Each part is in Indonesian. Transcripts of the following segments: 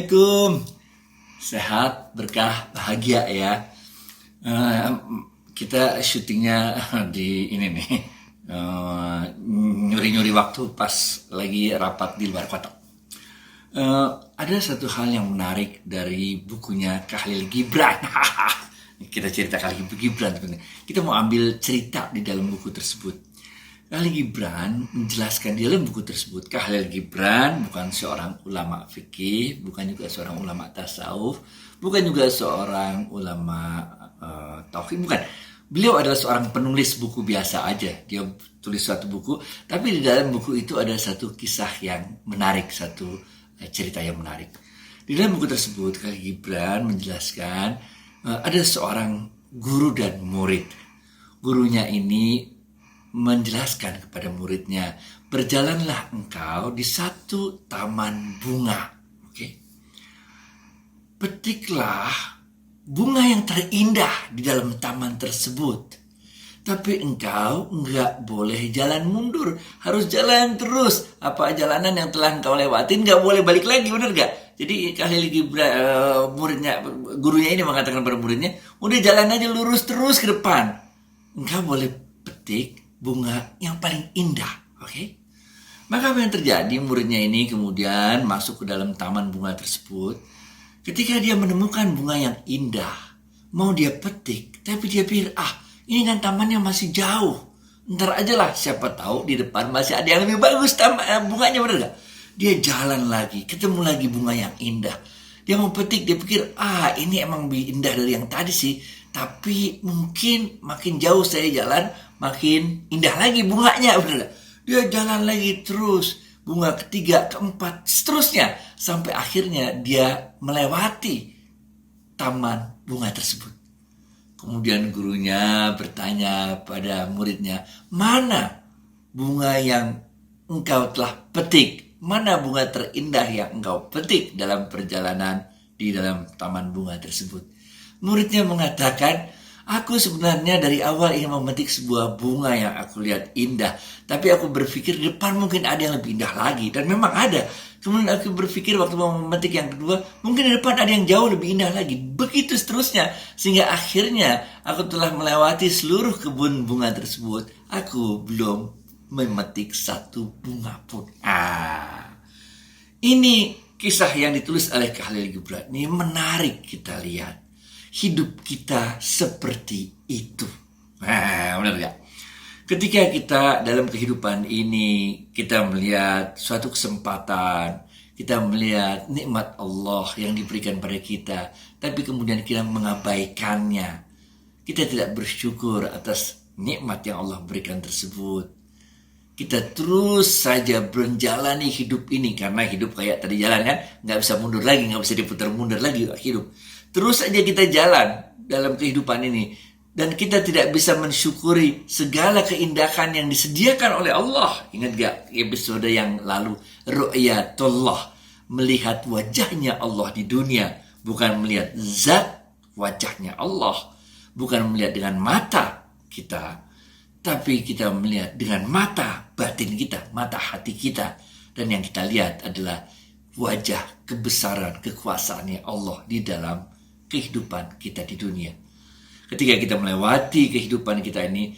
Assalamualaikum. Sehat, berkah, bahagia ya. Kita syutingnya di ini nih, nyuri-nyuri waktu pas lagi rapat di luar kota. Ada satu hal yang menarik dari bukunya Khalil Gibran. Kita cerita Khalil Gibran sebenarnya. Kita mau ambil cerita di dalam buku tersebut. Khalil Gibran menjelaskan di dalam buku tersebut, Khalil Gibran bukan seorang ulama fikih, bukan juga seorang ulama tasawuf, bukan juga seorang ulama tauhid, bukan. Beliau adalah seorang penulis buku biasa aja. Dia tulis suatu buku, tapi di dalam buku itu ada satu kisah yang menarik, satu cerita yang menarik. Di dalam buku tersebut, Khalil Gibran menjelaskan ada seorang guru dan murid. Gurunya ini menjelaskan kepada muridnya, berjalanlah engkau di satu taman bunga. Petiklah bunga yang terindah di dalam taman tersebut. Tapi engkau enggak boleh jalan mundur, harus jalan terus. Apa jalanan yang telah engkau lewatin, enggak boleh balik lagi, benar enggak? Jadi Khalil Gibran, gurunya ini mengatakan pada muridnya, udah jalan aja lurus terus ke depan. Engkau boleh petik bunga yang paling indah, oke? Maka apa yang terjadi? Muridnya ini kemudian masuk ke dalam taman bunga tersebut. Ketika dia menemukan bunga yang indah, mau dia petik, tapi dia pikir, ini kan tamannya masih jauh. Ntar aja lah, siapa tahu di depan masih ada yang lebih bagus bunganya, bener gak? Dia jalan lagi, ketemu lagi bunga yang indah. Dia mau petik, dia pikir, ini emang lebih indah dari yang tadi sih. Tapi mungkin makin jauh saya jalan, makin indah lagi bunganya, bener gak? Dia jalan lagi terus, bunga ketiga, keempat, seterusnya. Sampai akhirnya dia melewati taman bunga tersebut. Kemudian gurunya bertanya pada muridnya, mana bunga yang engkau telah petik? Mana bunga terindah yang engkau petik dalam perjalanan di dalam taman bunga tersebut? Muridnya mengatakan, aku sebenarnya dari awal ingin memetik sebuah bunga yang aku lihat indah. Tapi aku berpikir di depan mungkin ada yang lebih indah lagi. Dan memang ada. Kemudian aku berpikir waktu mau memetik yang kedua, mungkin di depan ada yang jauh lebih indah lagi. Begitu seterusnya. Sehingga akhirnya aku telah melewati seluruh kebun bunga tersebut. Aku belum memetik satu bunga pun. Ini kisah yang ditulis oleh Khalil Gibran. Ini menarik kita lihat. Hidup kita seperti itu. Benar gak? Ketika kita dalam kehidupan ini, kita melihat suatu kesempatan, kita melihat nikmat Allah yang diberikan pada kita, tapi kemudian kita mengabaikannya. Kita tidak bersyukur atas nikmat yang Allah berikan tersebut. Kita terus saja menjalani hidup ini, karena hidup kayak tadi jalan kan, nggak bisa mundur lagi, nggak bisa diputar mundur lagi hidup. Terus saja kita jalan dalam kehidupan ini. Dan kita tidak bisa mensyukuri segala keindahan yang disediakan oleh Allah. Ingat gak episode yang lalu? Ru'yatullah. Melihat wajahnya Allah di dunia. Bukan melihat zat wajahnya Allah. Bukan melihat dengan mata kita. Tapi kita melihat dengan mata batin kita. Mata hati kita. Dan yang kita lihat adalah wajah kebesaran kekuasaannya Allah di dalam kehidupan kita di dunia. Ketika kita melewati kehidupan kita ini,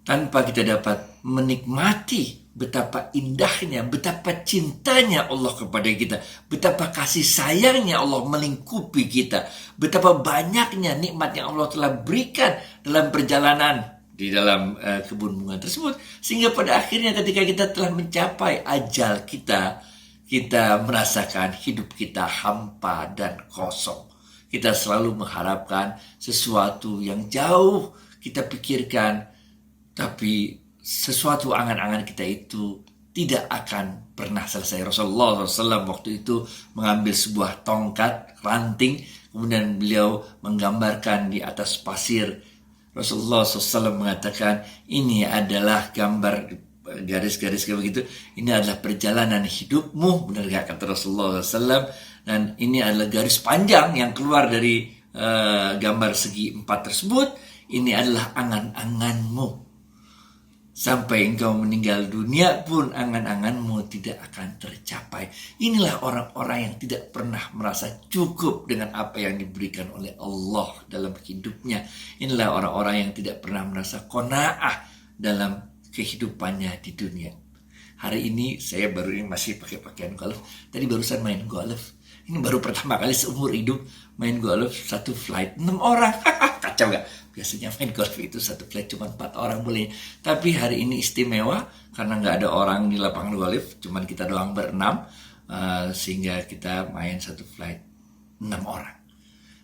tanpa kita dapat menikmati betapa indahnya, betapa cintanya Allah kepada kita, betapa kasih sayangnya Allah melingkupi kita, betapa banyaknya nikmat yang Allah telah berikan dalam perjalanan di dalam kebun bunga tersebut, sehingga pada akhirnya ketika kita telah mencapai ajal kita, kita merasakan hidup kita hampa dan kosong. Kita selalu mengharapkan sesuatu yang jauh kita pikirkan, tapi sesuatu angan-angan kita itu tidak akan pernah selesai. Rasulullah SAW waktu itu mengambil sebuah tongkat ranting, kemudian beliau menggambarkan di atas pasir. Rasulullah SAW mengatakan, ini adalah gambar garis-garis kayak begitu. Ini adalah perjalanan hidupmu, benar gak kata Rasulullah SAW? Dan ini adalah garis panjang yang keluar dari gambar segi 4 tersebut. Ini adalah angan-anganmu. Sampai engkau meninggal dunia pun angan-anganmu tidak akan tercapai. Inilah orang-orang yang tidak pernah merasa cukup dengan apa yang diberikan oleh Allah dalam hidupnya. Inilah orang-orang yang tidak pernah merasa qanaah dalam kehidupannya di dunia. Hari ini saya baru ini masih pakai pakaian golf. Tadi barusan main golf. Ini baru pertama kali seumur hidup main golf satu flight 6 orang. Kacau gak? Biasanya main golf itu satu flight cuma 4 orang boleh. Tapi hari ini istimewa karena nggak ada orang di lapangan golf, cuman kita doang berenam, sehingga kita main satu flight 6 orang.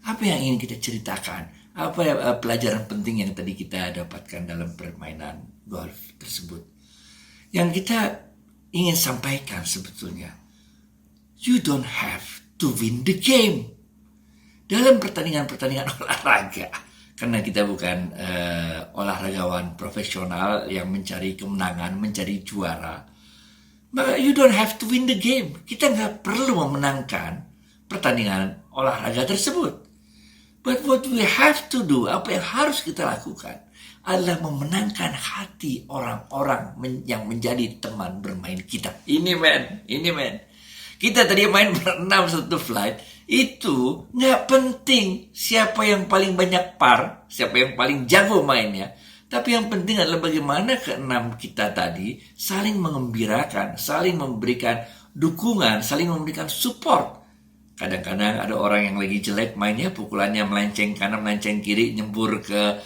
Apa yang ingin kita ceritakan? Apa pelajaran penting yang tadi kita dapatkan dalam permainan golf tersebut? Yang kita ingin sampaikan sebetulnya, you don't have to win the game. Dalam pertandingan-pertandingan olahraga, karena kita bukan olahragawan profesional yang mencari kemenangan, mencari juara, maka you don't have to win the game. Kita nggak perlu memenangkan pertandingan olahraga tersebut. But what we have to do, apa yang harus kita lakukan, adalah memenangkan hati orang-orang yang menjadi teman bermain kita. Ini men. Kita tadi main berenam satu flight, itu nggak penting siapa yang paling banyak par, siapa yang paling jago mainnya. Tapi yang penting adalah bagaimana keenam kita tadi saling mengembirakan, saling memberikan dukungan, saling memberikan support. Kadang-kadang ada orang yang lagi jelek mainnya, pukulannya melenceng kanan, melenceng kiri, nyembur ke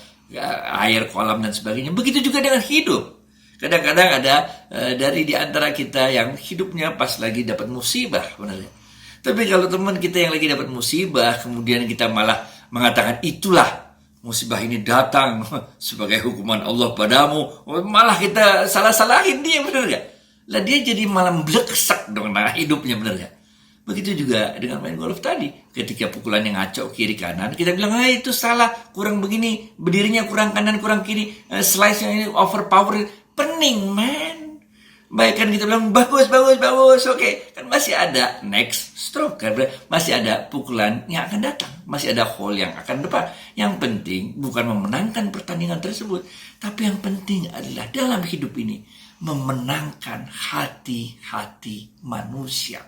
air kolam dan sebagainya. Begitu juga dengan hidup. Kadang-kadang ada dari di antara kita yang hidupnya pas lagi dapat musibah, benar ya? Tapi kalau teman kita yang lagi dapat musibah, kemudian kita malah mengatakan itulah musibah ini datang sebagai hukuman Allah padamu, malah kita salah-salahin dia, benar gak? Lah dia jadi malah bleksak dengan hidupnya, benar gak? Begitu juga dengan main golf tadi. Ketika pukulannya ngaco kiri kanan, kita bilang, itu salah, kurang begini, berdirinya kurang kanan, kurang kiri, slice-nya ini overpower, pening, man. Baik kan kita bilang, bagus, oke. Kan masih ada next stroke, kan? Masih ada pukulan yang akan datang, masih ada hole yang akan depan. Yang penting bukan memenangkan pertandingan tersebut, tapi yang penting adalah dalam hidup ini memenangkan hati-hati manusia,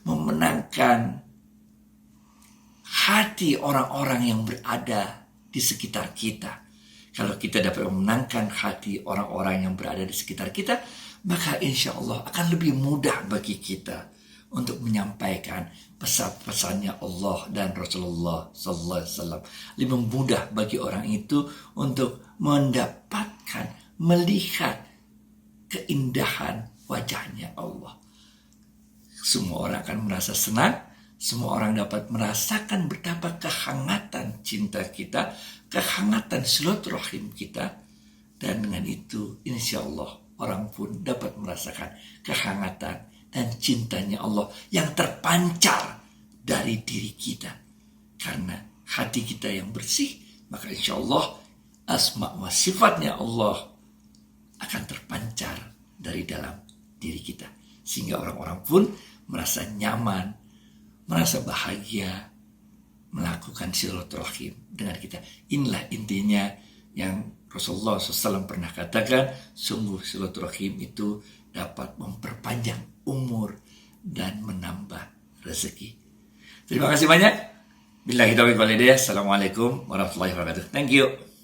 memenangkan hati orang-orang yang berada di sekitar kita. Kalau kita dapat memenangkan hati orang-orang yang berada di sekitar kita, maka insya Allah akan lebih mudah bagi kita untuk menyampaikan pesan-pesannya Allah dan Rasulullah Sallallahu Alaihi Wasallam. Lebih mudah bagi orang itu untuk mendapatkan, melihat keindahan wajahnya Allah. Semua orang akan merasa senang, semua orang dapat merasakan betapa kehangatan cinta kita, kehangatan silaturahim kita, dan dengan itu insya Allah orang pun dapat merasakan kehangatan dan cintanya Allah yang terpancar dari diri kita. Karena hati kita yang bersih, maka insya Allah asma wa sifatnya Allah akan terpancar dari dalam diri kita. Sehingga orang-orang pun merasa nyaman, merasa bahagia melakukan silaturahim dengan kita. Inilah intinya yang Rasulullah SAW pernah katakan, sungguh silaturahim itu dapat memperpanjang umur dan menambah rezeki. Terima kasih banyak. Billahi taufiq wal hidayah. Assalamualaikum warahmatullahi wabarakatuh. Thank you.